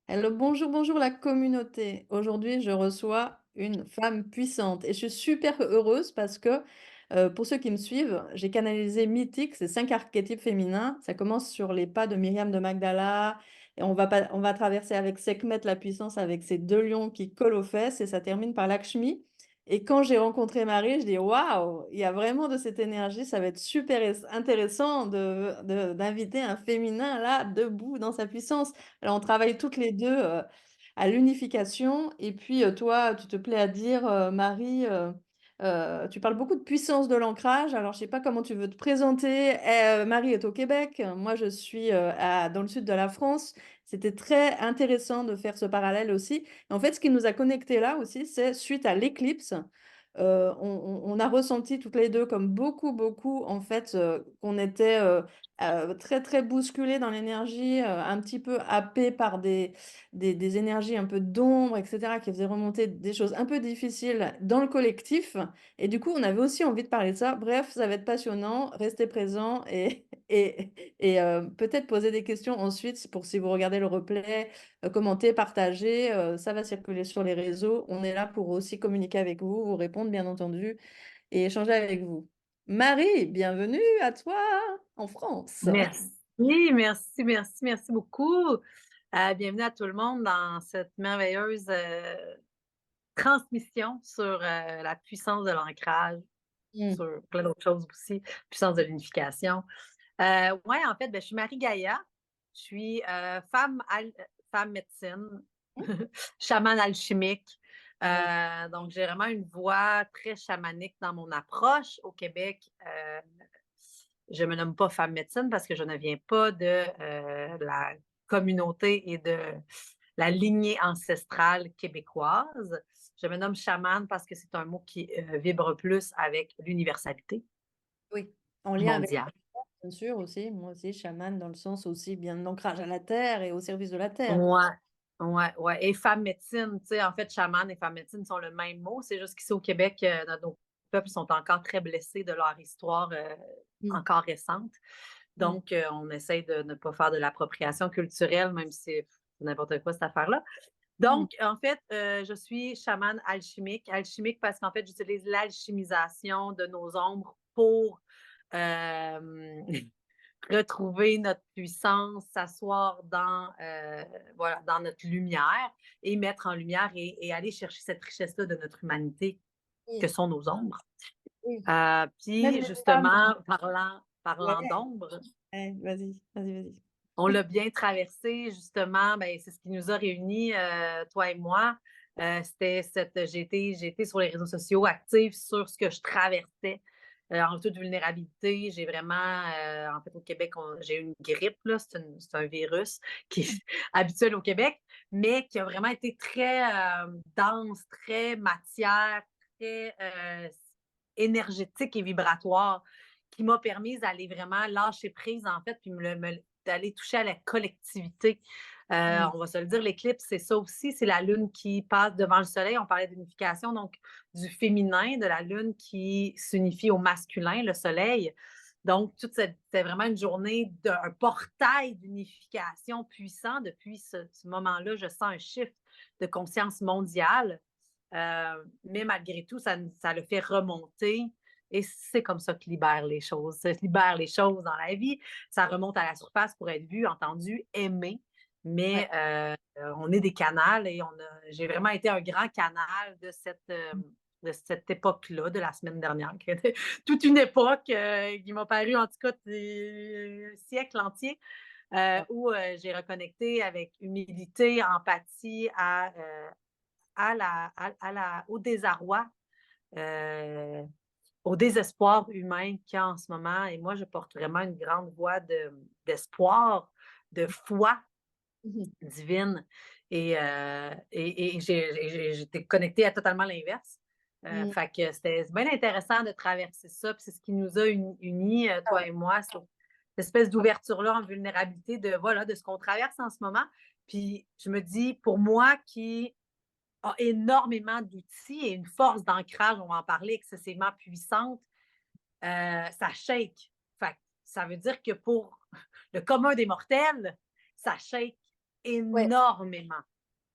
Hello, bonjour, bonjour la communauté. Aujourd'hui, je reçois une femme puissante et je suis super heureuse parce que pour ceux qui me suivent, j'ai canalisé Mythique, c'est 5 archétypes féminins. Ça commence sur les pas de Myriam de Magdala et on va traverser avec Sekhmet la puissance avec ses 2 lions qui collent aux fesses et ça termine par Lakshmi. Et quand j'ai rencontré Marie, je dis waouh, il y a vraiment de cette énergie. Ça va être super intéressant d'inviter un féminin là, debout dans sa puissance. Alors, on travaille toutes les 2 à l'unification et puis, toi, tu te plais à dire, Marie, tu parles beaucoup de puissance de l'ancrage. Alors, je sais pas comment tu veux te présenter. Marie est au Québec, moi je suis, dans le sud de la France. C'était très intéressant de faire ce parallèle aussi. Et en fait, ce qui nous a connectés là aussi, c'est suite à l'éclipse, on a ressenti toutes les 2 comme beaucoup, beaucoup en fait, qu'on était, très, très bousculées dans l'énergie, un petit peu happées par des énergies un peu d'ombre, et cetera, qui faisaient remonter des choses un peu difficiles dans le collectif. Et du coup, on avait aussi envie de parler de ça. Bref, ça va être passionnant. Restez présents et peut-être poser des questions ensuite pour si vous regardez le replay, commenter, partager, ça va circuler sur les réseaux. On est là pour aussi communiquer avec vous, vous répondre bien entendu et échanger avec vous. Marie, bienvenue à toi en France. Merci, merci beaucoup. Bienvenue à tout le monde dans cette merveilleuse transmission sur la puissance de l'ancrage, Mmh. sur plein d'autres choses aussi, puissance de l'unification. Ouais, en fait, ben, je suis Marie Gaïa. Je suis femme médecine, chamane alchimique. Ouais. Donc, j'ai vraiment une voix très chamanique dans mon approche. Au Québec, je me nomme pas femme médecine parce que je ne viens pas de la communauté et de la lignée ancestrale québécoise. Je me nomme chamane parce que c'est un mot qui vibre plus avec l'universalité Oui, en lien avec mondiale. bien sûr aussi, moi aussi chamane dans le sens aussi bien d'ancrage à la terre et au service de la terre. Ouais, ouais, ouais. Et femme médecine, tu sais, en fait, chamane et femme médecine sont le même mot. C'est juste qu'ici au Québec, nos peuples sont encore très blessés de leur histoire Mmh, encore récente. mmh, Donc, on essaye de ne pas faire de l'appropriation culturelle, même si c'est n'importe quoi cette affaire-là. mmh. Donc, en fait, je suis chamane alchimique. Alchimique parce qu'en fait, j'utilise l'alchimisation de nos ombres pour euh, retrouver notre puissance, s'asseoir voilà, dans notre lumière et mettre en lumière et aller chercher cette richesse-là de notre humanité que Oui, sont nos ombres. oui. Même Puis les femmes. justement, Ouais, parlant d'ombre, ouais, vas-y, vas-y, vas-y. on l'a bien traversé, justement, ben, c'est ce qui nous a réunis, toi et moi. J'ai été sur les réseaux sociaux active sur ce que je traversais en toute vulnérabilité. J'ai vraiment, en fait, au Québec, j'ai eu une grippe, là, c'est un virus qui est habituel au Québec, mais qui a vraiment été très dense, très matière, très énergétique et vibratoire, qui m'a permis d'aller vraiment lâcher prise, en fait, puis d'aller toucher à la collectivité. Mmh. On va se le dire, l'éclipse, c'est ça aussi, c'est la lune qui passe devant le soleil. On parlait d'unification, donc du féminin, de la lune qui s'unifie au masculin, le soleil. Donc, c'est vraiment une journée d'un portail d'unification puissant. Depuis ce moment-là, je sens un shift de conscience mondiale. Mais malgré tout, ça le fait remonter. Et c'est comme ça que libère les choses. Ça libère les choses dans la vie. Ça remonte à la surface pour être vu, entendu, aimé. Ouais. Mais on est des canals et j'ai vraiment été un grand canal de cette époque-là, de la semaine dernière, qui était toute une époque qui m'a paru, en tout cas, des siècles entiers, où j'ai reconnecté avec humilité, empathie au désarroi, euh, au désespoir humain qu'il y a en ce moment. Et moi, je porte vraiment une grande voix d'espoir, de foi Mmh. divine. Et j'étais connectée à totalement l'inverse. Mmh. Fait que c'était bien intéressant de traverser ça. Puis c'est ce qui nous a unis, toi et moi, cette espèce d'ouverture-là en vulnérabilité de, voilà, de ce qu'on traverse en ce moment. Puis je me dis, pour moi qui a énormément d'outils et une force d'ancrage, on va en parler, excessivement puissante, ça shake. Fait que ça veut dire que pour le commun des mortels, ça shake Ouais. énormément.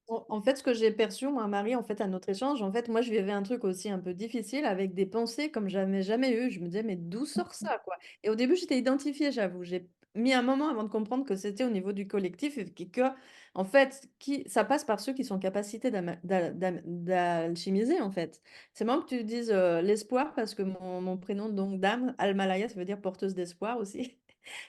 En fait, ce que j'ai perçu, moi, Marie, en fait, à notre échange, en fait, moi, je vivais un truc aussi un peu difficile avec des pensées comme j'avais jamais eu. Je me disais: «Mais d'où sort ça, quoi?» Et au début, j'étais identifiée, j'avoue. J'ai mis un moment avant de comprendre que c'était au niveau du collectif et en fait, qui ça passe par ceux qui sont en capacité d'alchimiser, en fait. C'est marrant que tu dises, l'espoir parce que mon prénom, donc Dame, Almalaya, ça veut dire porteuse d'espoir aussi.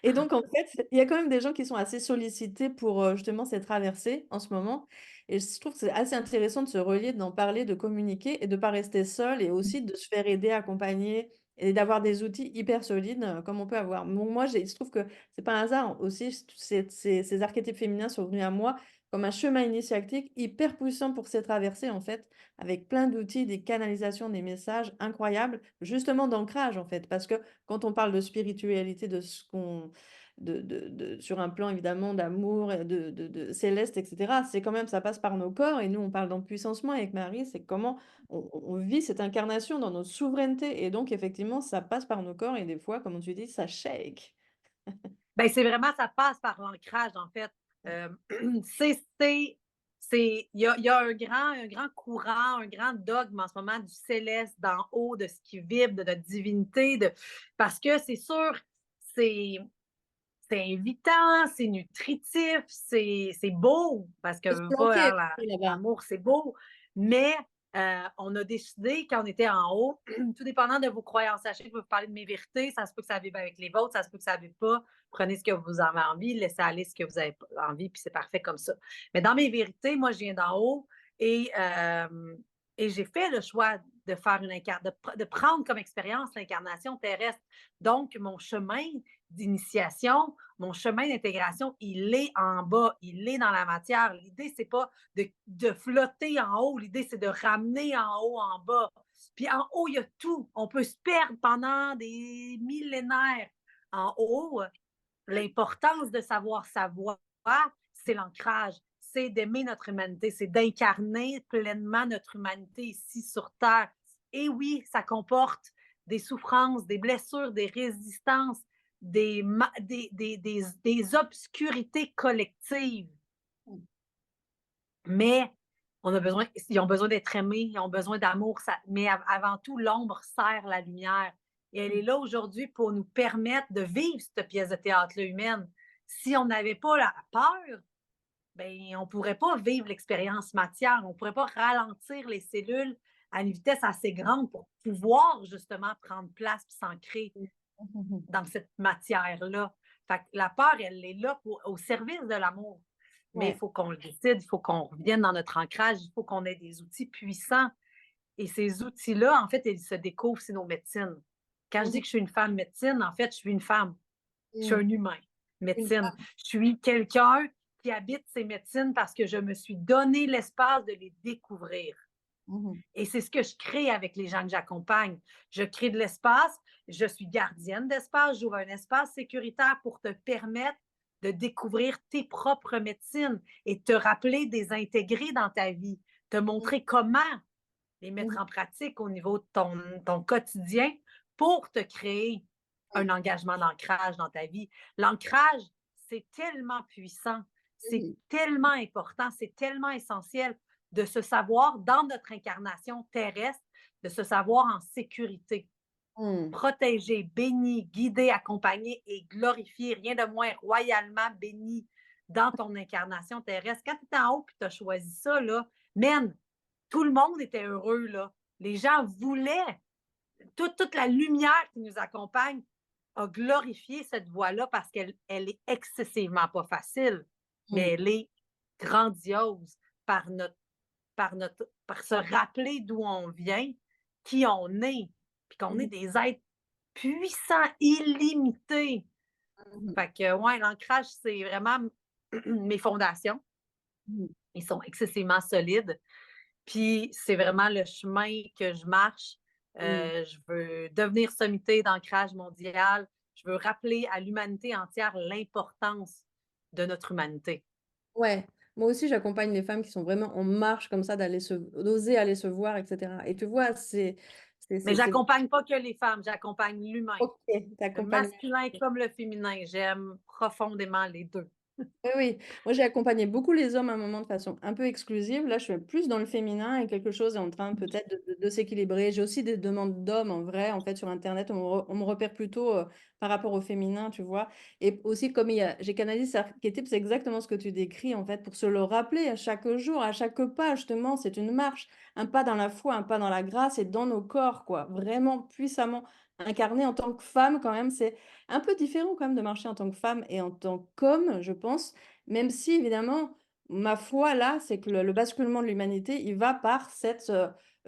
Et donc, en fait, il y a quand même des gens qui sont assez sollicités pour, justement ces traversées en ce moment. Et je trouve que c'est assez intéressant de se relier, d'en parler, de communiquer et de ne pas rester seul et aussi de se faire aider, accompagner et d'avoir des outils hyper solides comme on peut avoir. Moi, il se trouve que c'est pas un hasard aussi, ces archétypes féminins sont venus à moi comme un chemin initiatique hyper puissant pour ces traversées, en fait, avec plein d'outils, des canalisations, des messages incroyables, justement d'ancrage, en fait. Parce que quand on parle de spiritualité, de ce qu'on sur un plan évidemment d'amour et de céleste, etc. C'est quand même, ça passe par nos corps et nous, on parle d'empuissancement avec Marie, c'est comment on vit cette incarnation dans notre souveraineté et donc effectivement, ça passe par nos corps et des fois, comme tu dis, ça shake. Ben, c'est vraiment, ça passe par l'ancrage, en fait. Euh, c'est, c'est, il y a un grand courant, un grand dogme en ce moment du céleste, d'en haut, de ce qui vibre, de notre divinité, parce que c'est sûr, c'est, c'est invitant, c'est nutritif, c'est beau, parce C'est se que pas, planquer hein, là-bas. l'amour, c'est beau, mais on a décidé quand on était en haut, tout dépendant de vos croyances, sachez que je vais vous parler de mes vérités, ça se peut que ça vibre avec les vôtres, ça se peut que ça ne vibre pas, prenez ce que vous avez envie, laissez aller ce que vous avez envie, puis c'est parfait comme ça. Mais dans mes vérités, moi, je viens d'en haut et j'ai fait le choix de faire de prendre comme expérience l'incarnation terrestre. Donc, mon chemin d'initiation, mon chemin d'intégration, il est en bas, il est dans la matière. L'idée, c'est pas de flotter en haut, l'idée, c'est de ramener en haut, en bas. Puis en haut, il y a tout. On peut se perdre pendant des millénaires. En haut, l'importance de savoir, c'est l'ancrage, c'est d'aimer notre humanité, c'est d'incarner pleinement notre humanité ici sur Terre. Et oui, ça comporte des souffrances, des blessures, des résistances, des obscurités collectives. Mais ils ont besoin d'être aimés, ils ont besoin d'amour, mais avant tout, l'ombre sert la lumière. Et elle est là aujourd'hui pour nous permettre de vivre cette pièce de théâtre-là humaine. Si on n'avait pas la peur, ben, on ne pourrait pas vivre l'expérience matière, on ne pourrait pas ralentir les cellules à une vitesse assez grande pour pouvoir justement prendre place et s'ancrer dans cette matière-là. Fait que la peur, elle est là au service de l'amour. Mais il Ouais. faut qu'on le décide, il faut qu'on revienne dans notre ancrage, il faut qu'on ait des outils puissants. Et ces outils-là, en fait, ils se découvrent, c'est nos médecines. Quand je dis Mhm. que je suis une femme médecine, en fait, je suis une femme. Je suis Mhm. un humain Une médecine. femme. Je suis quelqu'un qui habite ces médecines parce que je me suis donné l'espace de les découvrir. Mhm. Et c'est ce que je crée avec les gens que j'accompagne. Je crée de l'espace, je suis gardienne d'espace, j'ouvre un espace sécuritaire pour te permettre de découvrir tes propres médecines et te rappeler de les intégrer dans ta vie, te montrer comment les mettre Mhm. en pratique au niveau de ton quotidien pour te créer un engagement d'ancrage dans ta vie. L'ancrage, c'est tellement puissant, c'est Mhm. tellement important, c'est tellement essentiel de se savoir dans notre incarnation terrestre, de se savoir en sécurité, Mhm. protégé, béni, guidé, accompagné et glorifié, rien de moins royalement béni dans ton incarnation terrestre. Quand tu es en haut et tu as choisi ça, là, man, tout le monde était heureux. Là. Les gens voulaient. Toute la lumière qui nous accompagne a glorifié cette voie-là parce qu'elle est excessivement pas facile, mais Mhm. elle est grandiose par se rappeler d'où on vient, qui on est, puis qu'on est Mhm. des êtres puissants, illimités. Mhm. Fait que, ouais, l'ancrage, c'est vraiment mes fondations. Mhm. Ils sont excessivement solides. Puis c'est vraiment le chemin que je marche. Mhm. Je veux devenir sommité d'ancrage mondial. Je veux rappeler à l'humanité entière l'importance de notre humanité. Ouais, moi aussi j'accompagne les femmes qui sont vraiment en marche comme ça, d'oser aller se voir, etc. Et tu vois, Mais c'est j'accompagne pas que les femmes, j'accompagne l'humain. OK, tu Le accompagnes. masculin comme le féminin. J'aime profondément les deux. Oui, oui. Moi, j'ai accompagné beaucoup les hommes à un moment de façon un peu exclusive. Là, je suis plus dans le féminin et quelque chose est en train peut-être de s'équilibrer. J'ai aussi des demandes d'hommes en vrai. En fait, sur Internet, on me repère plutôt par rapport au féminin, tu vois. Et aussi, comme j'ai canalisé cet archétype, c'est exactement ce que tu décris, en fait, pour se le rappeler à chaque jour, à chaque pas, justement, c'est une marche, un pas dans la foi, un pas dans la grâce et dans nos corps, quoi. Vraiment puissamment incarné en tant que femme, quand même. C'est un peu différent, quand même, de marcher en tant que femme et en tant qu'homme, je pense. Même si évidemment, ma foi là, c'est que le basculement de l'humanité, il va par cette,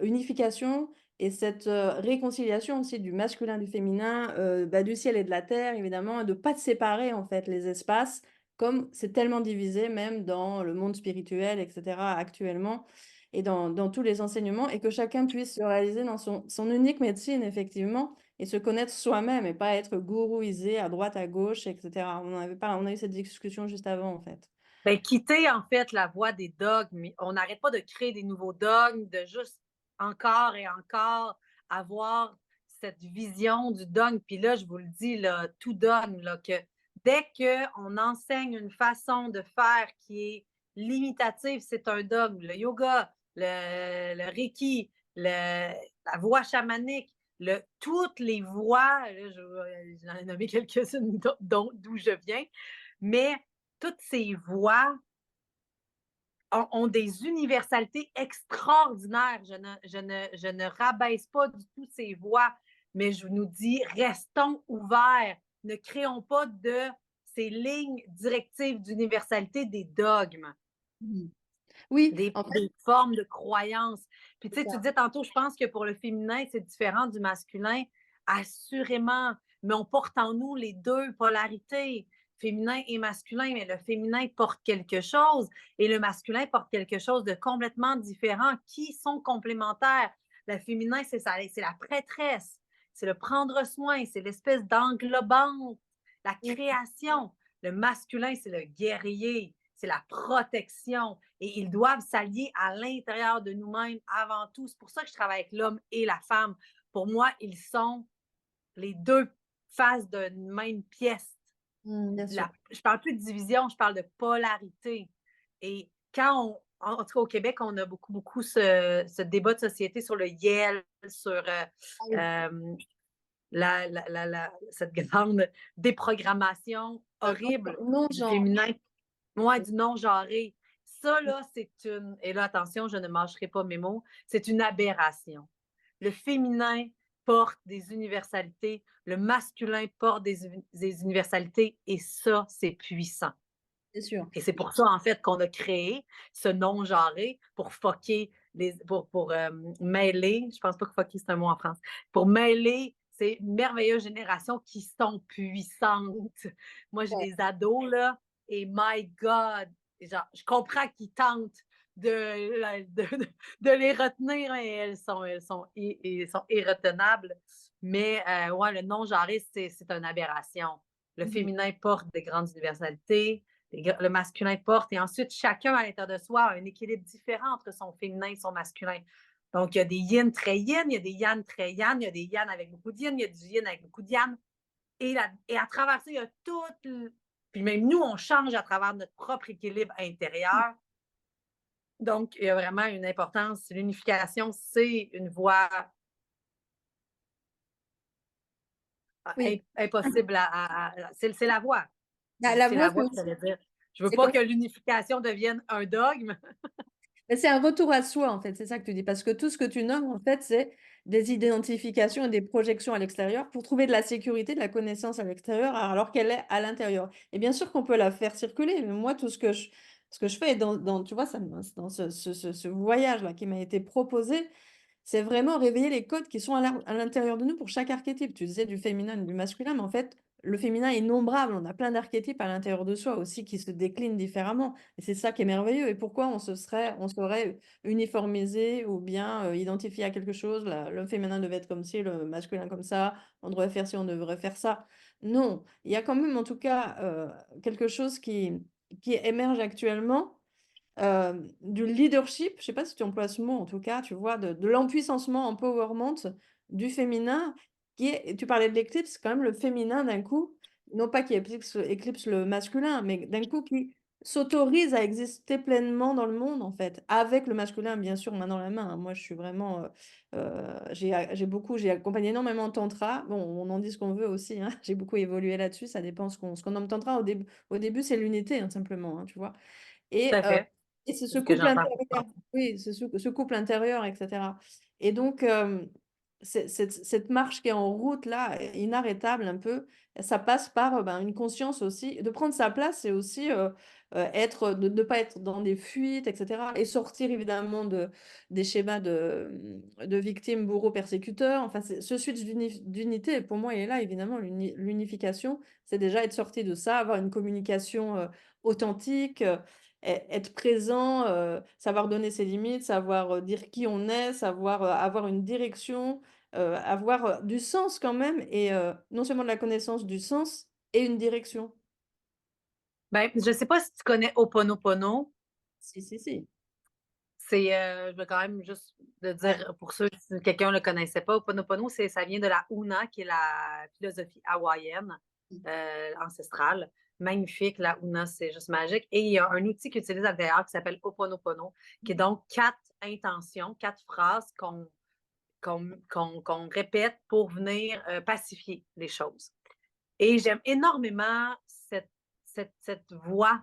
unification et cette, réconciliation aussi du masculin, du féminin, bah, du ciel et de la terre évidemment et de pas de séparer en fait les espaces comme c'est tellement divisé même dans le monde spirituel et cetera actuellement et dans tous les enseignements et que chacun puisse se réaliser dans son unique médecine effectivement et se connaître soi-même et pas être gourouisé à droite, à gauche et cetera. On a eu cette discussion juste avant, en fait. Ben, quitter en fait la voie des dogmes. On n'arrête pas de créer des nouveaux dogmes, de juste encore et encore avoir cette vision du dogme. Puis là, je vous le dis, là, tout dogme, là, que dès qu'on enseigne une façon de faire qui est limitative, c'est un dogme. Le yoga, le reiki, la voie chamanique, toutes les voies, là, j'en ai nommé quelques-unes d'où je viens, mais toutes ces voix ont des universalités extraordinaires. Je ne rabaisse pas du tout ces voix, mais je nous dis, restons ouverts. Ne créons pas de ces lignes directives d'universalité des dogmes, Mmh. Oui, en fait, des formes de croyances. Puis tu c'est sais, tu ça. disais tantôt, je pense que pour le féminin, c'est différent du masculin. Assurément, mais on porte en nous les deux polarités, féminin et masculin, mais le féminin porte quelque chose et le masculin porte quelque chose de complètement différent, qui sont complémentaires. Le féminin, c'est la prêtresse, c'est le prendre soin, c'est l'espèce d'englobante, la Mmh, création. Le masculin, c'est le guerrier, c'est la protection. Et ils doivent s'allier à l'intérieur de nous-mêmes avant tout. C'est pour ça que je travaille avec l'homme et la femme. Pour moi, ils sont les deux faces d'une même pièce. bien sûr. Je parle plus de division, je parle de polarité. Et quand en tout cas au Québec, on a beaucoup, beaucoup ce débat de société sur le YEL, sur Ah oui, euh, cette grande déprogrammation horrible du non-genre. féminin, ouais, du non-genré. Ça, là, et là, attention, je ne mâcherai pas mes mots, c'est une aberration. Le féminin porte des universalités, le masculin porte des universalités, et ça, c'est puissant. C'est sûr. Et c'est pour ça, en fait, qu'on a créé ce non-genré pour foquer, mêler, je pense pas que foquer, c'est un mot en France, pour mêler ces merveilleuses générations qui sont puissantes. Moi, j'ai Ouais. des ados, là, et my God, genre, je comprends qu'ils tentent de les retenir, mais elles sont irretenables. Mais ouais, le non-genré, c'est une aberration. Le Mmh. féminin porte des grandes universalités, le masculin porte, et ensuite, chacun à l'intérieur de soi a un équilibre différent entre son féminin et son masculin. Donc, il y a des yin très yin, il y a des yang très yang, il y a des yang avec beaucoup de yin, il y a du yin avec beaucoup de yang. Et à travers ça, il y a tout. Puis même nous, on change à travers notre propre équilibre intérieur. Donc, il y a vraiment une importance. L'unification, c'est une voie Oui. impossible c'est la voie. Bah, la C'est voix, la voie que ça veut dire. Je veux c'est pas comme que l'unification devienne un dogme. mais c'est un retour à soi, en fait, c'est ça que tu dis. Parce que tout ce que tu nommes, en fait, c'est des identifications et des projections à l'extérieur pour trouver de la sécurité, de la connaissance à l'extérieur, alors qu'elle est à l'intérieur. Et bien sûr qu'on peut la faire circuler, mais moi, tout ce que je fais tu vois, dans ce voyage-là qui m'a été proposé, c'est vraiment réveiller les codes qui sont à l'intérieur de nous pour chaque archétype. Tu disais du féminin et du masculin, mais en fait, le féminin est innombrable. On a plein d'archétypes à l'intérieur de soi aussi qui se déclinent différemment. Et c'est ça qui est merveilleux. Et pourquoi on serait uniformisé ou bien identifié à quelque chose. Le féminin devait être comme ci, le masculin comme ça. On devrait faire ci, on devrait faire ça. Non, il y a quand même en tout cas quelque chose qui émerge actuellement du leadership, je sais pas si tu emploies ce mot en tout cas, tu vois? De l'empuissancement, empowerment du féminin qui est tu parlais de l'éclipse, quand même le féminin d'un coup, non pas qui éclipse le masculin, mais d'un coup qui s'autorise à exister pleinement dans le monde, en fait, avec le masculin, bien sûr, main dans la main, hein. Moi, je suis vraiment, j'ai accompagné énormément de tantra. Bon, on en dit ce qu'on veut aussi, hein. J'ai beaucoup évolué là-dessus, ça dépend ce qu'on nomme tantra. Au début, c'est l'unité, hein, simplement, hein, tu vois? Tout Et, à fait. c'est ce C'est ce que couple j'entends. intérieur. Oui, c'est ce couple intérieur, et cetera. Et donc, cette marche qui est en route là, inarrêtable un peu, ça passe par, ben, une conscience aussi. De prendre sa place, c'est aussi, être de ne pas être dans des fuites, et cetera, et sortir évidemment des schémas de victimes, bourreaux, persécuteurs. Enfin, c'est ce switch d'unité, pour moi, il est là, évidemment. L'unification, c'est déjà être sorti de ça, avoir une communication, authentique, être présent, savoir donner ses limites, savoir, dire qui on est, savoir, avoir une direction, avoir, du sens quand même, et non seulement de la connaissance du sens et une direction. Ben, je ne sais pas si tu connais Ho'oponopono. Si, si, si. C'est, je veux quand même juste de Ouais. dire pour ceux si quelqu'un ne le connaissait pas, Ho'oponopono, ça vient de la Huna, qui est la philosophie hawaïenne, ancestrale. Magnifique, la Huna, c'est juste magique. Et il y a un outil qu'ils utilisent à l'intérieur qui s'appelle Ho'oponopono, qui est donc 4 intentions, 4 phrases qu'on répète pour venir pacifier les choses. Et j'aime énormément cette voie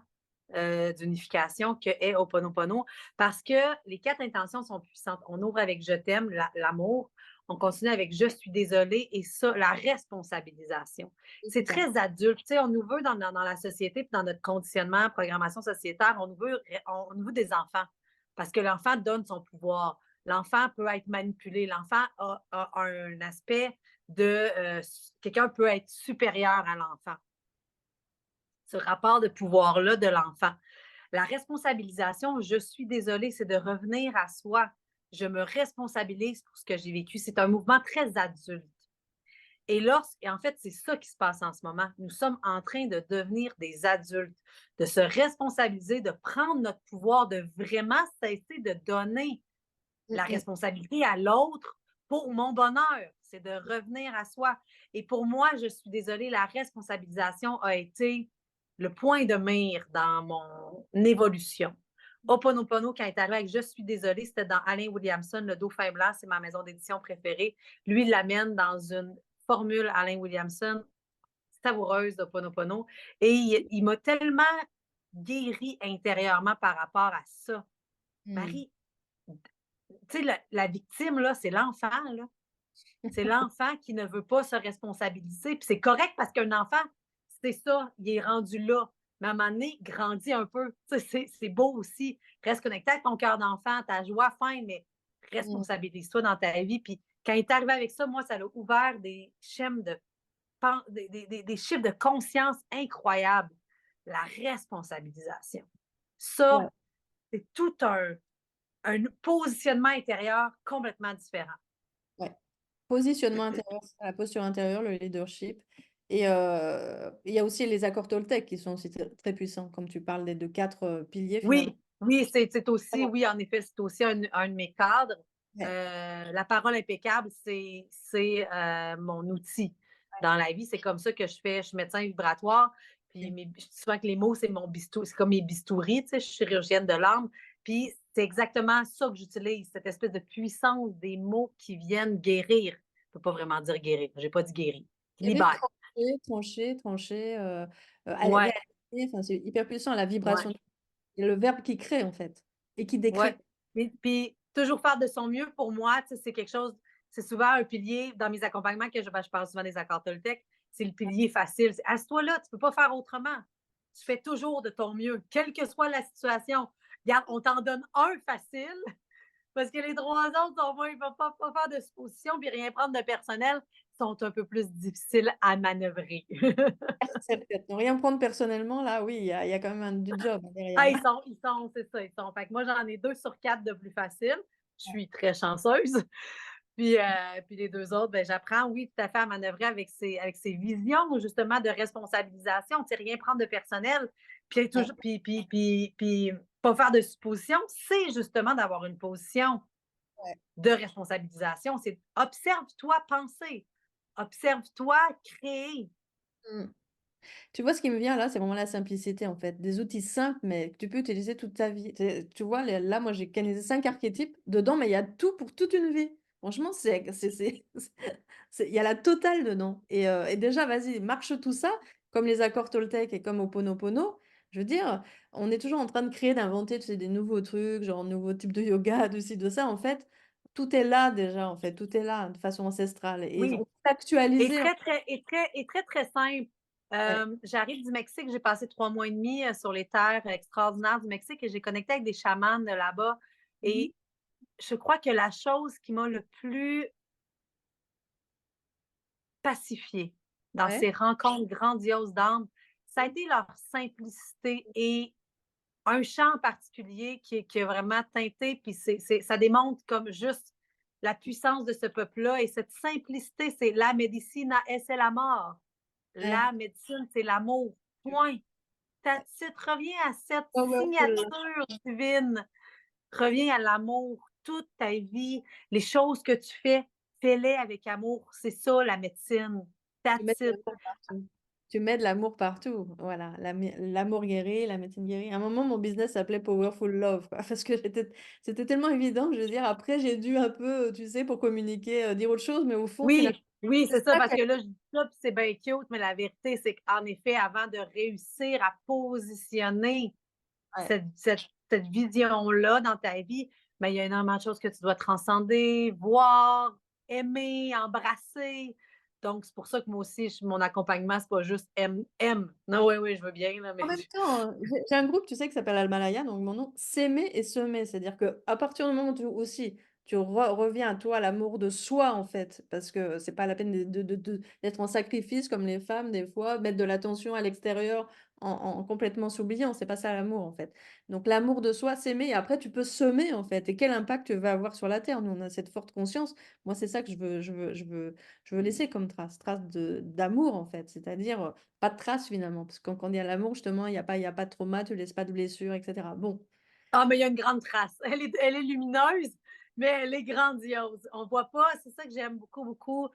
d'unification que est Ho'oponopono parce que les 4 intentions sont puissantes. On ouvre avec je t'aime, l'amour. On continue avec je suis désolée et ça, la responsabilisation. Oui, C'est c'est ça. très adulte. Tu sais, on nous veut dans la société puis dans notre conditionnement, programmation sociétaire, on nous veut des enfants parce que l'enfant donne son pouvoir. L'enfant peut être manipulé. L'enfant a un aspect de quelqu'un peut être supérieur à l'enfant. Ce rapport de pouvoir-là de l'enfant. La responsabilisation, je suis désolée, c'est de revenir à soi. Je me responsabilise pour ce que j'ai vécu. C'est un mouvement très adulte. Et en fait, c'est ça qui se passe en ce moment. Nous sommes en train de devenir des adultes, de se responsabiliser, de prendre notre pouvoir, de vraiment cesser de donner Mm, la mm. responsabilité à l'autre pour mon bonheur. C'est de revenir à soi. Et pour moi, je suis désolée, la responsabilisation a été le point de mire dans mon évolution. Ho'oponopono, quand il est arrivé avec Je suis désolée, c'était dans Alain Williamson, Le Dauphin Blanc, c'est ma maison d'édition préférée. Lui, il l'amène dans une formule Alain Williamson savoureuse d'Ho'oponopono. Et il m'a tellement guéri intérieurement par rapport à ça. Mm. Marie, tu sais, la victime, là, c'est l'enfant, là. C'est l'enfant qui ne veut pas se responsabiliser. Puis c'est correct parce qu'un enfant, c'est ça, il est rendu là. Mais à un moment donné, grandit un peu. C'est beau aussi. Reste connecté avec ton cœur d'enfant, ta joie, fin, mais Mm. responsabilise-toi dans ta vie. Puis quand il est arrivé avec ça, moi, ça a ouvert des schèmes des chiffres de conscience incroyables. La responsabilisation. Ouais, Ça, c'est tout un positionnement intérieur complètement différent. ouais. Positionnement intérieur, c'est la posture intérieure, le leadership. Et il y a aussi les accords Toltec qui sont aussi très puissants, comme tu parles des 4 piliers finalement. Oui, oui, c'est aussi, Voilà. oui, en effet, c'est aussi un de mes cadres. Ouais, La parole impeccable, c'est mon outil dans la vie. C'est comme ça que je fais. Je suis médecin vibratoire. Puis ouais. je dis souvent que les mots, c'est comme mes bistouris. Tu sais, je suis chirurgienne de l'âme. Puis c'est exactement ça que j'utilise, cette espèce de puissance des mots qui viennent guérir. Je ne peux pas vraiment dire guérir. Je n'ai pas dit guérir. Qui Il y avait libère. trancher, trancher, trancher, Ouais, réaligner, enfin, c'est hyper puissant, la ouais. vibration, le verbe qui crée en fait, et qui Ouais. décrète. Puis toujours faire de son mieux pour moi, tu sais, c'est quelque chose, c'est souvent un pilier dans mes accompagnements je parle souvent des accords Toltec, c'est le pilier facile. Assieds-toi là, tu peux pas faire autrement. Tu fais toujours de ton mieux, quelle que soit la situation. Regarde, on t'en donne un facile parce que les 3 autres sont moins, ils ne vont pas faire de suppositions puis rien prendre de personnel, sont un peu plus difficiles à manœuvrer. Accepte. Ne rien prendre personnellement, là, oui, il y a quand même du job Ah, derrière. c'est ça, ils sont. Fait que moi, j'en ai 2 sur 4 de plus facile. Je suis très chanceuse. Puis les 2 autres, ben, j'apprends, oui, tout à fait, à manœuvrer avec ces visions, justement, de responsabilisation. Tu sais, rien prendre de personnel, puis Ouais, toujours, puis pas faire de suppositions. C'est justement d'avoir une position ouais. de responsabilisation. C'est observe-toi penser, observe-toi créer. Mmh. Tu vois, ce qui me vient là, c'est vraiment la simplicité, en fait. Des outils simples, mais que tu peux utiliser toute ta vie. Tu vois, là, moi, j'ai canalisé 5 archétypes dedans, mais il y a tout pour toute une vie. Franchement, il y a la totale dedans. Et déjà, vas-y, marche tout ça, comme les accords Toltec et comme Ho'oponopono. Je veux dire, on est toujours en train de créer, d'inventer, tu sais, des nouveaux trucs, genre nouveaux types de yoga, de ci, de ça. En fait, tout est là déjà, en fait. Tout est là de façon ancestrale. Et on Oui, peut l'actualiser. très simple. Ouais. J'arrive du Mexique, j'ai passé 3 mois et demi sur les terres extraordinaires du Mexique et j'ai connecté avec des chamans de là-bas. Mhm. Et je crois que la chose qui m'a le plus pacifiée dans Ouais. ces rencontres grandioses d'âme, ça a été leur simplicité et un chant en particulier qui est vraiment teinté, puis ça démontre comme juste la puissance de ce peuple-là et cette simplicité, c'est la medicina es el amor. Ouais. La médecine, c'est l'amour. Point. That's it. Reviens à cette Powerful. signature divine. Reviens à l'amour. Toute ta vie, les choses que tu fais, fais-les avec amour. C'est ça la médecine. Tu mets That's de it. l'amour partout. Tu mets de l'amour partout. Voilà, l'amour guérit, la médecine guérit. À un moment, mon business s'appelait Powerful Love, quoi, parce que c'était tellement évident. Je veux dire, après, j'ai dû un peu, tu sais, pour communiquer, dire autre chose, mais au fond, finalement, Oui, oui, c'est c'est ça, ça parce que. que là, je dis ça, puis c'est bien cute, mais la vérité, c'est qu'en effet, avant de réussir à positionner Ouais. cette vision-là dans ta vie, ben, il y a énormément de choses que tu dois transcender, voir, aimer, embrasser. Donc, c'est pour ça que moi aussi, mon accompagnement, c'est pas juste M. Non, oui, oui, je veux bien, là, En mais même temps, j'ai un groupe, tu sais, qui s'appelle Almalaya, donc mon nom, s'aimer et semer. C'est-à-dire que à partir du moment où tu reviens à toi, l'amour de soi, en fait, parce que c'est pas la peine d'être en sacrifice comme les femmes, des fois, mettre de l'attention à l'extérieur en complètement s'oubliant. C'est pas ça l'amour, en fait. Donc l'amour de soi, s'aimer, et après tu peux semer, en fait. Et quel impact tu vas avoir sur la terre? Nous, on a cette forte conscience. Moi, c'est ça que je veux laisser comme trace, d'amour, en fait. C'est-à-dire pas de traces finalement, parce que quand on dit à l'amour, justement, il y a pas de trauma, tu laisses pas de blessures, etc. Bon, ah, mais il y a une grande trace. Elle est lumineuse, mais elle est grandiose. On voit pas, c'est ça que j'aime beaucoup, beaucoup.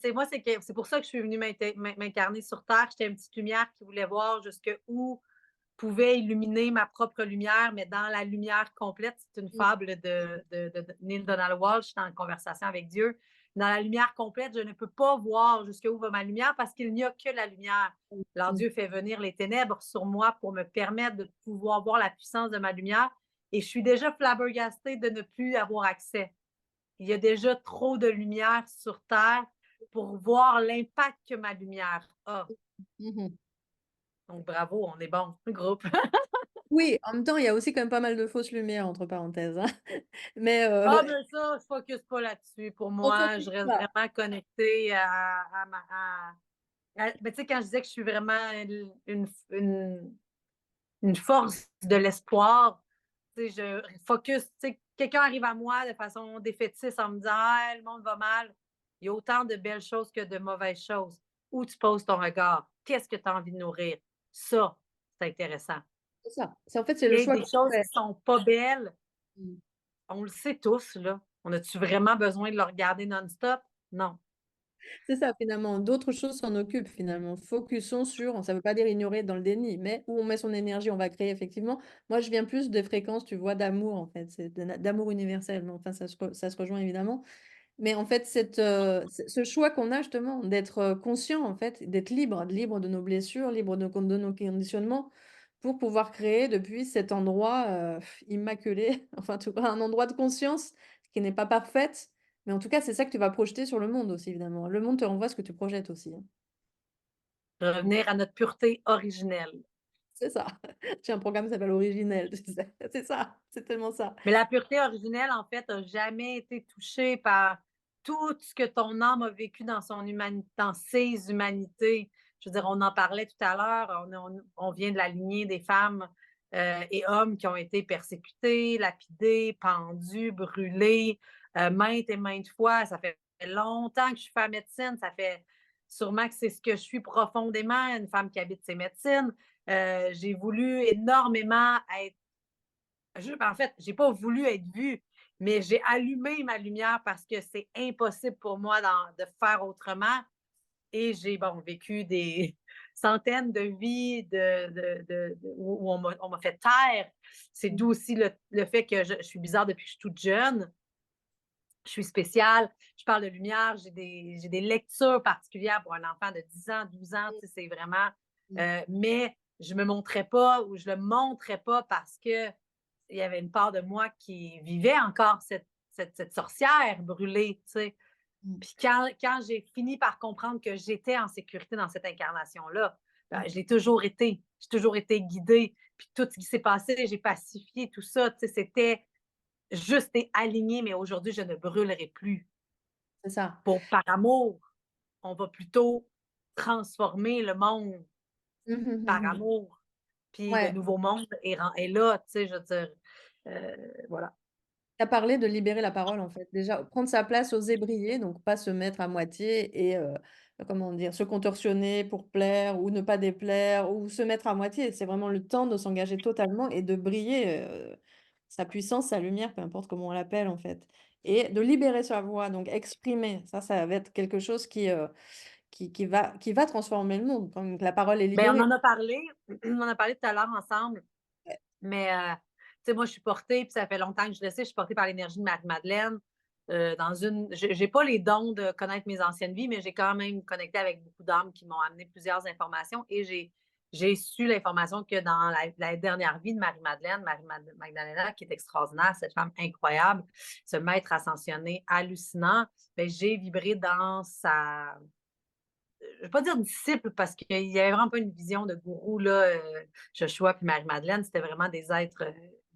C'est moi, c'est pour ça que je suis venue m'incarner sur Terre. J'étais une petite lumière qui voulait voir jusqu'où pouvait illuminer ma propre lumière, mais dans la lumière complète. C'est une mmh, fable de Neil Donald Walsh dans Conversation avec Dieu. Dans la lumière complète, je ne peux pas voir jusqu'où va ma lumière parce qu'il n'y a que la lumière. Alors mmh. Dieu fait venir les ténèbres sur moi pour me permettre de pouvoir voir la puissance de ma lumière. Et je suis déjà flabbergastée de ne plus avoir accès. Il y a déjà trop de lumière sur Terre pour voir l'impact que ma lumière a. Mmh. Donc bravo, on est bon, le groupe. Oui, en même temps, il y a aussi quand même pas mal de fausses lumières entre parenthèses, hein. Mais Ah, ben ça, je focus pas là-dessus. Pour on moi, je focus reste pas. vraiment connectée ben, tu sais, quand je disais que je suis vraiment une force de l'espoir, tu sais, je focus, tu sais, quelqu'un arrive à moi de façon défaitiste en me disant, ah, le monde va mal. Il y a autant de belles choses que de mauvaises choses. Où tu poses ton regard? Qu'est-ce que tu as envie de nourrir? Ça, c'est intéressant. C'est ça. C'est le Et choix des que tu choses fais. qui sont pas belles, Mmh. on le sait tous, là. On a-tu vraiment besoin de le regarder non-stop? Non. C'est ça finalement, d'autres choses s'en occupent finalement. Focusons sur, ça veut pas dire ignorer dans le déni, mais où on met son énergie, on va créer effectivement. Moi, je viens plus des fréquences, tu vois, d'amour en fait, c'est d'amour universel, mais enfin ça se rejoint évidemment. Mais en fait, ce choix qu'on a justement d'être conscient, en fait, d'être libre de nos blessures, libre de nos conditionnements, pour pouvoir créer depuis cet endroit immaculé, enfin, tout cas, un endroit de conscience qui n'est pas parfaite. Mais en tout cas, c'est ça que tu vas projeter sur le monde aussi, évidemment. Le monde te renvoie ce que tu projettes aussi, hein. Revenir à notre pureté originelle. C'est ça. J'ai un programme qui s'appelle Originel, tu sais. C'est ça, c'est tellement ça. Mais la pureté originelle, en fait, n'a jamais été touchée par tout ce que ton âme a vécu dans dans ses humanités. Je veux dire, on en parlait tout à l'heure, on vient de la lignée des femmes et hommes qui ont été persécutés, lapidés, pendus, brûlés, maintes et maintes fois. Ça fait longtemps que je suis femme médecine, ça fait sûrement que c'est ce que je suis profondément, une femme qui habite ses médecines. J'ai voulu énormément être en fait, j'ai pas voulu être vue, mais j'ai allumé ma lumière parce que c'est impossible pour moi de faire autrement. Et j'ai, bon, vécu centaines de vies où on m'a fait taire. C'est Mmh. d'où aussi le fait que je suis bizarre depuis que je suis toute jeune. Je suis spéciale, je parle de lumière, j'ai des lectures particulières pour un enfant de 10 ans, 12 ans, tu sais, c'est vraiment, Mmh. mais je me montrais pas ou je le montrais pas parce que il y avait une part de moi qui vivait encore cette sorcière brûlée, tu sais. Mmh. Puis quand j'ai fini par comprendre que j'étais en sécurité dans cette incarnation-là, ben, Mmh. je l'ai toujours été. J'ai toujours été guidée. Puis tout ce qui s'est passé, j'ai pacifié tout ça. Tu sais, c'était juste et aligné, mais aujourd'hui, je ne brûlerai plus. C'est ça. Par amour, on va plutôt transformer le monde Mmh mh, par mmh mh. amour. Puis le Ouais. nouveau monde est là, tu sais, je veux dire, voilà. Tu as parlé de libérer la parole, en fait. Déjà, prendre sa place, oser briller, donc pas se mettre à moitié et comment dire? Se contorsionner pour plaire ou ne pas déplaire ou se mettre à moitié. C'est vraiment le temps de s'engager totalement et de briller, sa puissance, sa lumière, peu importe comment on l'appelle, en fait et de libérer sa voix, donc exprimer. Ça va être quelque chose qui va transformer le monde quand la parole est Bien, on libérée. en a parlé, on en a parlé tout à l'heure ensemble, Ouais. mais tu sais, moi, je suis portée, puis ça fait longtemps que je le sais, je suis portée par l'énergie de Marie-Madeleine. Dans une j'ai pas les dons de connaître mes anciennes vies, mais j'ai quand même connecté avec beaucoup d'âmes qui m'ont amené plusieurs informations et j'ai su l'information que dans la dernière vie de Marie-Madeleine, Magdalena, qui est extraordinaire, cette femme incroyable, ce maître ascensionné hallucinant, ben, j'ai vibré dans sa je ne vais pas dire disciple parce qu'il n'y avait vraiment pas une vision de gourou, là, Joshua puis Marie-Madeleine, c'était vraiment des êtres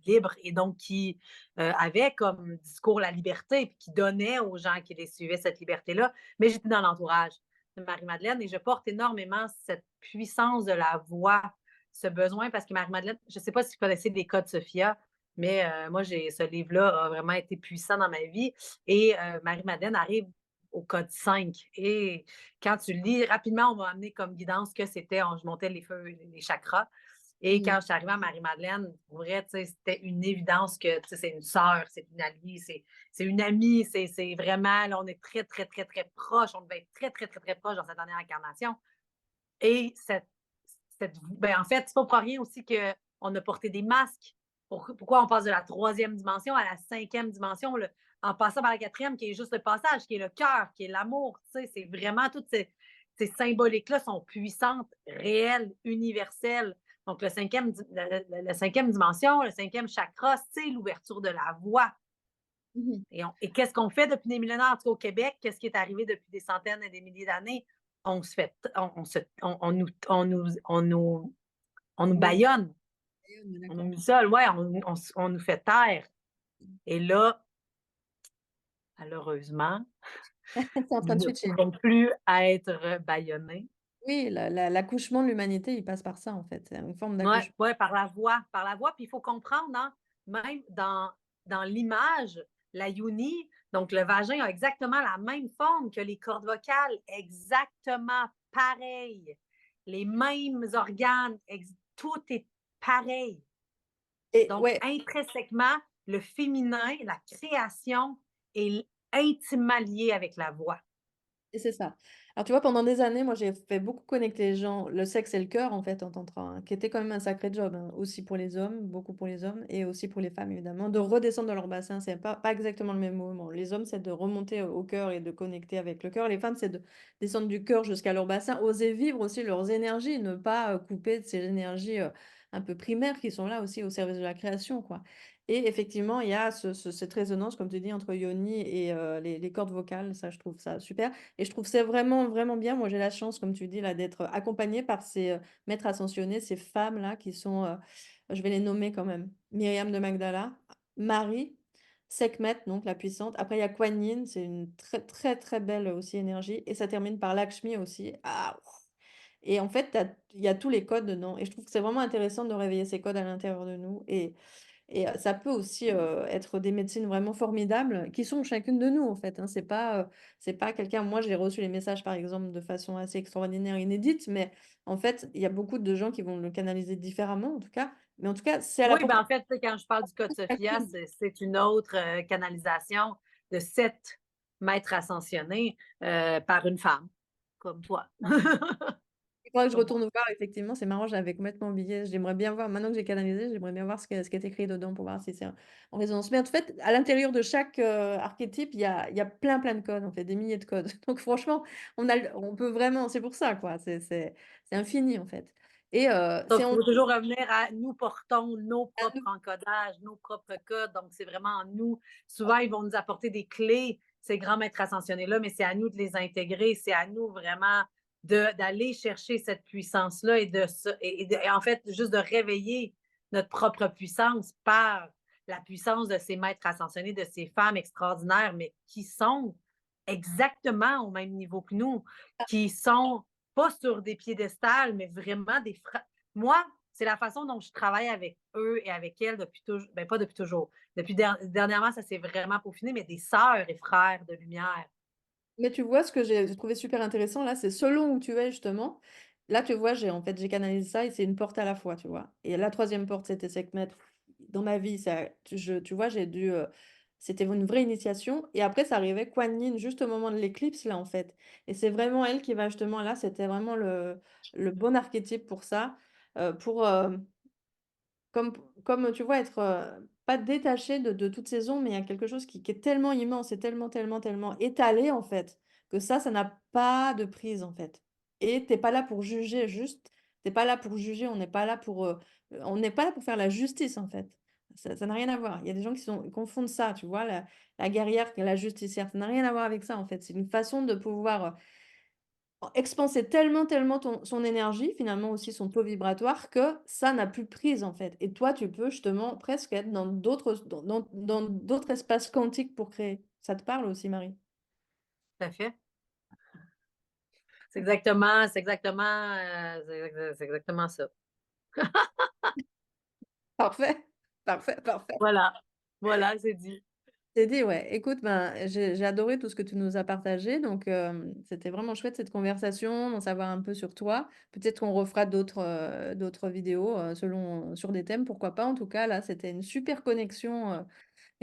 libres et donc qui avaient comme discours la liberté puis qui donnaient aux gens qui les suivaient cette liberté-là. Mais j'étais dans l'entourage de Marie-Madeleine et je porte énormément cette puissance de la voix, ce besoin parce que Marie-Madeleine, je ne sais pas si vous connaissez les codes Sophia, mais moi, ce livre-là a vraiment été puissant dans ma vie. Et Marie-Madeleine arrive au code 5. Et quand tu le lis, rapidement, on m'a amené comme guidance que c'était, je montais les feux, les chakras. Et Mmh. quand je suis arrivée à Marie-Madeleine, pour vrai, c'était une évidence que c'est une sœur, c'est une alliée, c'est une amie, c'est vraiment, là, on est très, très, très, très proches. On devait être très, très, très, très proches dans cette dernière incarnation. Et ben, en fait, c'est pas pour rien aussi qu'on a porté des masques. Pourquoi on passe de la troisième dimension à la cinquième dimension, en passant par la quatrième, qui est juste le passage, qui est le cœur, qui est l'amour. C'est vraiment toutes ces symboliques-là sont puissantes, réelles, universelles. Donc, la cinquième dimension, le cinquième chakra, c'est l'ouverture de la voix. Mmh mh. Et qu'est-ce qu'on fait depuis des millénaires, en tout cas au Québec? Qu'est-ce qui est arrivé depuis des centaines et des milliers d'années? On se fait, on nous On nous bâillonne, on est on nous d'accord. musole, ouais, on nous fait taire. Et là, malheureusement, C'est en train de nous ne switcher. pouvons plus être bâillonnés. Oui, l'accouchement de l'humanité, il passe par ça, en fait. C'est une forme Ouais, d'accouchement. ouais, par la voix, par la voix. Puis il faut comprendre, hein, même dans l'image, la yoni, donc le vagin a exactement la même forme que les cordes vocales, exactement pareil. Les mêmes organes, tout est pareil. Et Donc, ouais. intrinsèquement, le féminin, la création est intimement liée avec la voix. Et c'est ça. Alors tu vois, pendant des années, moi, j'ai fait beaucoup connecter les gens, le sexe et le cœur, en fait, en tantra, hein, qui était quand même un sacré job, hein, aussi pour les hommes, beaucoup pour les hommes et aussi pour les femmes, évidemment, de redescendre dans leur bassin. C'est pas exactement le même mouvement. Les hommes, c'est de remonter au cœur et de connecter avec le cœur. Les femmes, c'est de descendre du cœur jusqu'à leur bassin, oser vivre aussi leurs énergies, ne pas couper de ces énergies un peu primaires qui sont là aussi au service de la création, quoi. Et effectivement, il y a cette résonance, comme tu dis, entre Yoni et les cordes vocales. Ça, je trouve ça super. Et je trouve c'est vraiment, vraiment bien. Moi, j'ai la chance, comme tu dis là, d'être accompagnée par ces, maîtres ascensionnés, ces femmes-là qui sont, je vais les nommer quand même, Myriam de Magdala, Marie, Sekhmet, donc la puissante. Après, il y a Kuan Yin, c'est une très, très, très belle, aussi énergie et ça termine par Lakshmi aussi. Ah! Ouf. Et en fait, il y a tous les codes dedans et je trouve que c'est vraiment intéressant de réveiller ces codes à l'intérieur de nous et ça peut aussi, être des médecines vraiment formidables qui sont chacune de nous, en fait, hein. C'est pas quelqu'un moi, j'ai reçu les messages, par exemple, de façon assez extraordinaire, inédite, mais en fait, il y a beaucoup de gens qui vont le canaliser différemment, en tout cas. Mais en tout cas, c'est à la Oui, portée ben en fait, quand je parle du code de Sophia, chacune. c'est une autre canalisation de 7 maîtres ascensionnés par une femme, comme toi. faudra que je pour moi. retourne voir effectivement, c'est marrant, j'avais complètement oublié. J'aimerais bien voir maintenant que j'ai canalisé, j'aimerais bien voir ce qui est écrit dedans pour voir si c'est en résonance. Mais en fait, à l'intérieur de chaque, archétype, il y a plein, plein de codes, en fait, des milliers de codes. Donc franchement, on peut vraiment c'est pour ça quoi, c'est infini en fait et c'est Donc, il en faut toujours revenir à nous portons nos propres encodages, nos propres codes. Donc, c'est vraiment en nous. Souvent, ils vont nous apporter des clés, ces grands maîtres ascensionnés-là, mais c'est à nous de les intégrer. C'est à nous vraiment d'aller chercher cette puissance-là et en fait, juste de réveiller notre propre puissance par la puissance de ces maîtres ascensionnés, de ces femmes extraordinaires, mais qui sont exactement au même niveau que nous, qui sont pas sur des piédestals, mais vraiment moi, c'est la façon dont je travaille avec eux et avec elles depuis toujours, ben pas depuis toujours. Depuis dernièrement, ça s'est vraiment peaufiné, mais des sœurs et frères de lumière. Mais tu vois, ce que j'ai trouvé super intéressant là, c'est selon où tu es justement. Là, tu vois, j'ai canalisé ça et c'est une porte à la fois, tu vois. Et la troisième porte, c'était Sekhmet. Dans ma vie, tu vois, c'était une vraie initiation. Et après, ça arrivait Kuan Yin, juste au moment de l'éclipse, là, en fait. Et c'est vraiment elle qui va justement là, c'était vraiment le bon archétype pour ça, pour, comme, comme tu vois, être pas détaché de toute saison, mais il y a quelque chose qui est tellement immense et tellement, tellement, tellement étalé, en fait, que ça n'a pas de prise, en fait. Et t'es pas là pour juger, juste, t'es pas là pour juger, on n'est pas là pour faire la justice, en fait. Ça n'a rien à voir. Il y a des gens ils confondent ça, tu vois, la guerrière et la justicière. Ça n'a rien à voir avec ça, en fait. C'est une façon de pouvoir expanser tellement, tellement son énergie, finalement aussi son taux vibratoire, que ça n'a plus de prise en fait. Et toi, tu peux justement presque être dans d'autres espaces quantiques pour créer. Ça te parle aussi, Marie? Tout à fait. C'est exactement ça. Parfait, parfait, parfait. Voilà. Voilà, c'est dit. C'est dit, ouais. Écoute, ben, j'ai adoré tout ce que tu nous as partagé. Donc, c'était vraiment chouette cette conversation, d'en savoir un peu sur toi. Peut-être qu'on refera d'autres vidéos sur des thèmes, pourquoi pas. En tout cas, là, c'était une super connexion.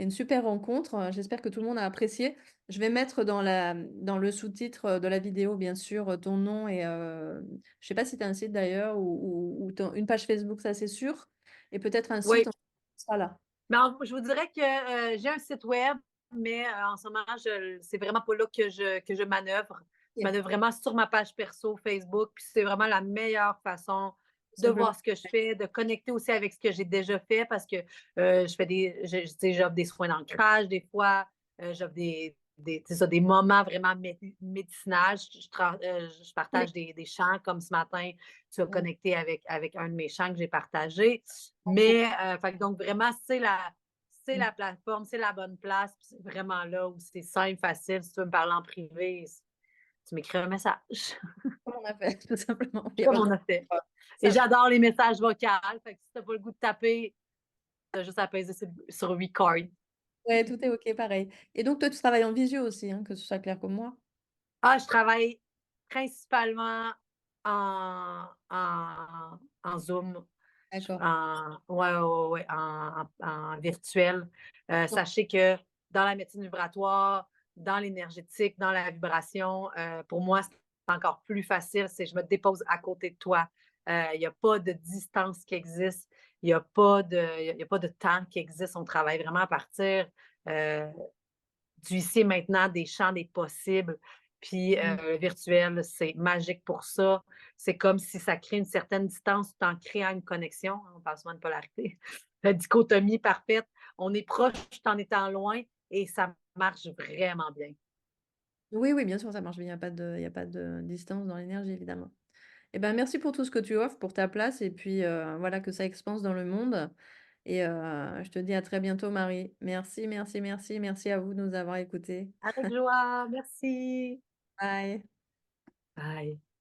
Une super rencontre. J'espère que tout le monde a apprécié. Je vais mettre dans le sous-titre de la vidéo, bien sûr, ton nom et je sais pas si tu as un site d'ailleurs ou une page Facebook, ça c'est sûr. Et peut-être un site, Oui. on sera là. Mais je vous dirais que j'ai un site web, mais en ce moment, c'est vraiment pas là que je manœuvre. Je Ok, manœuvre vraiment sur ma page perso Facebook, puis c'est vraiment la meilleure façon tout de simplement. voir ce que je fais, de connecter aussi avec ce que j'ai déjà fait parce que je fais tu sais, j'offre des soins d'ancrage des fois, j'offre c'est ça, des moments vraiment médicinales. Je Oui. partage des chants comme ce matin, tu as connecté avec un de mes chants que j'ai partagé. Mais, fait que donc vraiment, c'est la plateforme, c'est la bonne place, puis c'est vraiment là où c'est simple, facile. Si tu veux me parler en privé, tu m'écris un message, Comme on a fait, tout simplement. Il y a comme pas on de a fait. Et ça. j'adore les messages vocaux, fait que si tu pas le goût de taper, tu as juste à peser sur record. Ouais, tout est OK, pareil. Et donc, toi, tu travailles en visio aussi, hein, que ce soit clair comme moi. Ah, je travaille principalement en Zoom. D'accord. Ouais, ouais, ouais, ouais, en virtuel. Sachez que dans la médecine vibratoire, dans l'énergétique, dans la vibration, pour moi, c'est encore plus facile. C'est je me dépose à côté de toi. Il n'y a pas de distance qui existe. Il y a pas de temps qui existe. On travaille vraiment à partir euh, du ici et maintenant, des champs des possibles. Puis Mmh. le virtuel, c'est magique pour ça. C'est comme si ça crée une certaine distance tout en créant une connexion. On parle souvent de polarité. La dichotomie parfaite. On est proche tout en étant loin et ça marche vraiment bien. Oui, oui, bien sûr, ça marche bien. Il y a pas de distance dans l'énergie, évidemment. Eh ben, merci pour tout ce que tu offres, pour ta place et puis voilà que ça expanse dans le monde. Et je te dis à très bientôt, Marie. Merci, merci, merci, merci à vous de nous avoir écoutés. Avec joie. Merci. Bye. Bye.